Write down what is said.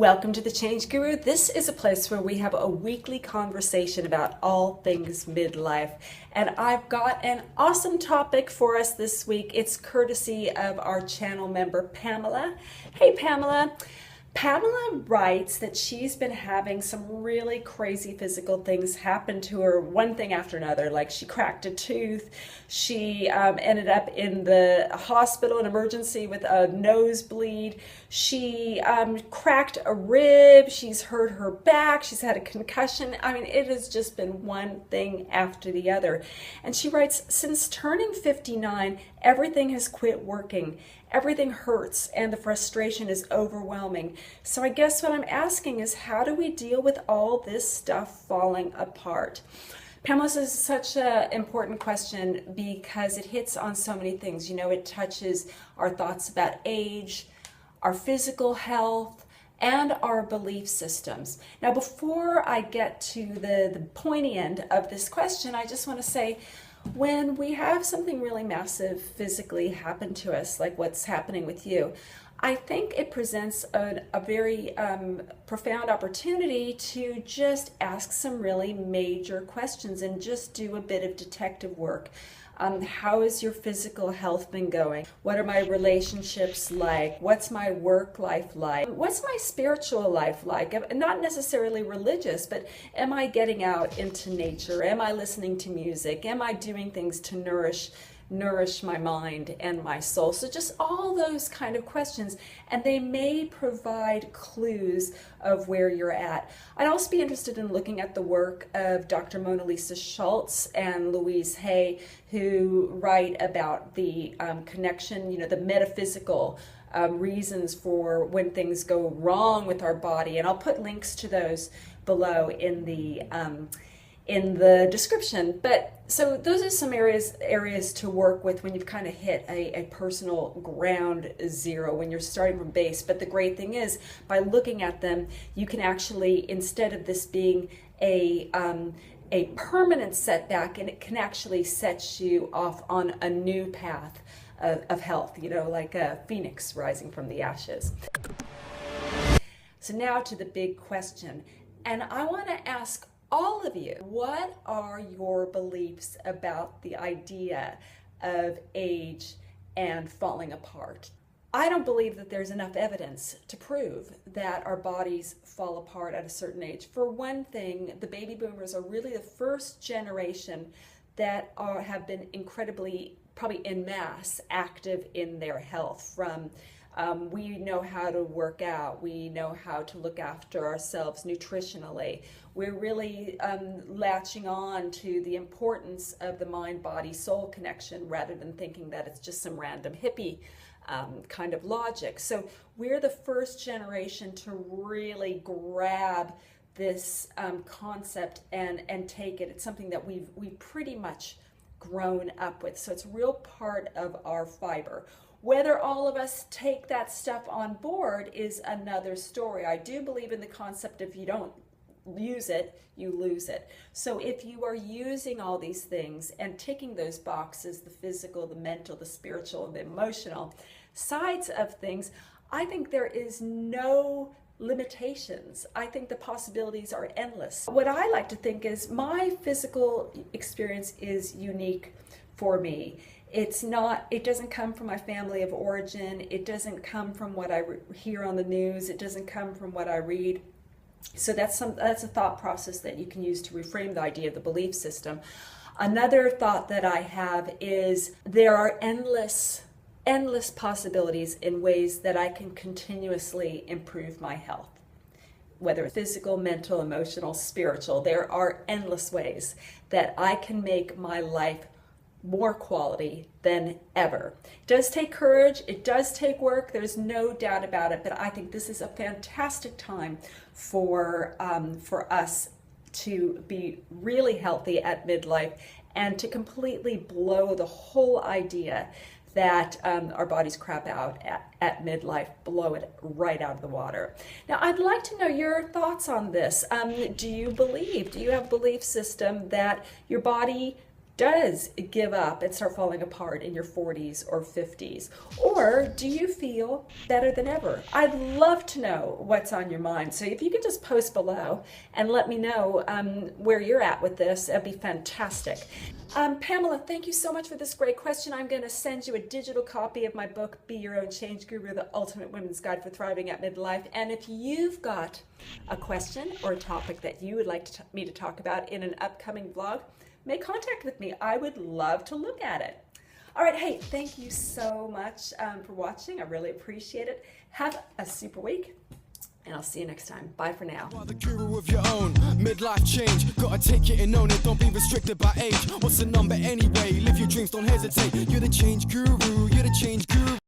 Welcome to the Change Guru. This is a place where we have a weekly conversation about all things midlife. And I've got an awesome topic for us this week. It's courtesy of our channel member, Pamela. Hey, Pamela. Pamela writes that she's been having some really crazy physical things happen to her, one thing after another. Like she cracked a tooth, she ended up in the hospital, an emergency with a nosebleed, she cracked a rib, she's hurt her back, she's had a concussion. I mean, it has just been one thing after the other. And she writes, since turning 59, everything has quit working. Everything hurts and the frustration is overwhelming. So I guess what I'm asking is, how do we deal with all this stuff falling apart? Pamela, this is such an important question because it hits on so many things. You know, it touches our thoughts about age, our physical health, and our belief systems. Now, before I get to the pointy end of this question, I just want to say, when we have something really massive physically happen to us, like what's happening with you, I think it presents a very profound opportunity to just ask some really major questions and just do a bit of detective work. How has your physical health been going? What are my relationships like? What's my work life like? What's my spiritual life like? Not necessarily religious, but am I getting out into nature? Am I listening to music? Am I doing things to nourish my mind and my soul? So just all those kind of questions, and they may provide clues of where you're at. I'd also be interested in looking at the work of Dr. Mona Lisa Schultz and Louise Hay, who write about the connection, you know, the metaphysical reasons for when things go wrong with our body. And I'll put links to those below in the description. But so those are some areas to work with when you've kind of hit a personal ground zero, when you're starting from base. But the great thing is, by looking at them, you can actually, instead of this being a permanent setback, and it can actually set you off on a new path of health, you know, like a phoenix rising from the ashes. So now to the big question, and I want to ask all of you, what are your beliefs about the idea of age and falling apart? I don't believe that there's enough evidence to prove that our bodies fall apart at a certain age. For one thing, the baby boomers are really the first generation that have been incredibly, probably en masse, active in their health. We know how to work out, we know how to look after ourselves nutritionally. We're really latching on to the importance of the mind-body-soul connection rather than thinking that it's just some random hippie kind of logic. So we're the first generation to really grab this concept and take it. It's something that we've pretty much grown up with. So it's a real part of our fiber. Whether all of us take that stuff on board is another story. I do believe in the concept of, if you don't use it, you lose it. So if you are using all these things and ticking those boxes, the physical, the mental, the spiritual, and the emotional sides of things, I think there is no limitations. I think the possibilities are endless. What I like to think is, my physical experience is unique for me. It doesn't come from my family of origin. It doesn't come from what I hear on the news. It doesn't come from what I read. So that's a thought process that you can use to reframe the idea of the belief system. Another thought that I have is, there are endless possibilities in ways that I can continuously improve my health. Whether it's physical, mental, emotional, spiritual, there are endless ways that I can make my life more quality than ever. It does take courage, it does take work, there's no doubt about it, but I think this is a fantastic time for us to be really healthy at midlife and to completely blow the whole idea that our bodies crap out at midlife, blow it right out of the water. Now, I'd like to know your thoughts on this. Do you have a belief system that your body does give up and start falling apart in your 40s or 50s? Or do you feel better than ever? I'd love to know what's on your mind. So if you could just post below and let me know where you're at with this, that'd be fantastic. Pamela, thank you so much for this great question. I'm going to send you a digital copy of my book, Be Your Own Change Guru, The Ultimate Women's Guide for Thriving at Midlife. And if you've got a question or a topic that you would like me to talk about in an upcoming vlog, make contact with me. I would love to look at it. All right, hey, thank you so much for watching. I really appreciate it. Have a super week, and I'll see you next time. Bye for now. The guru of your own midlife change. Gotta take it and own it. Don't be restricted by age. What's the number anyway? Live your dreams, don't hesitate. You're the change guru. You're the change guru.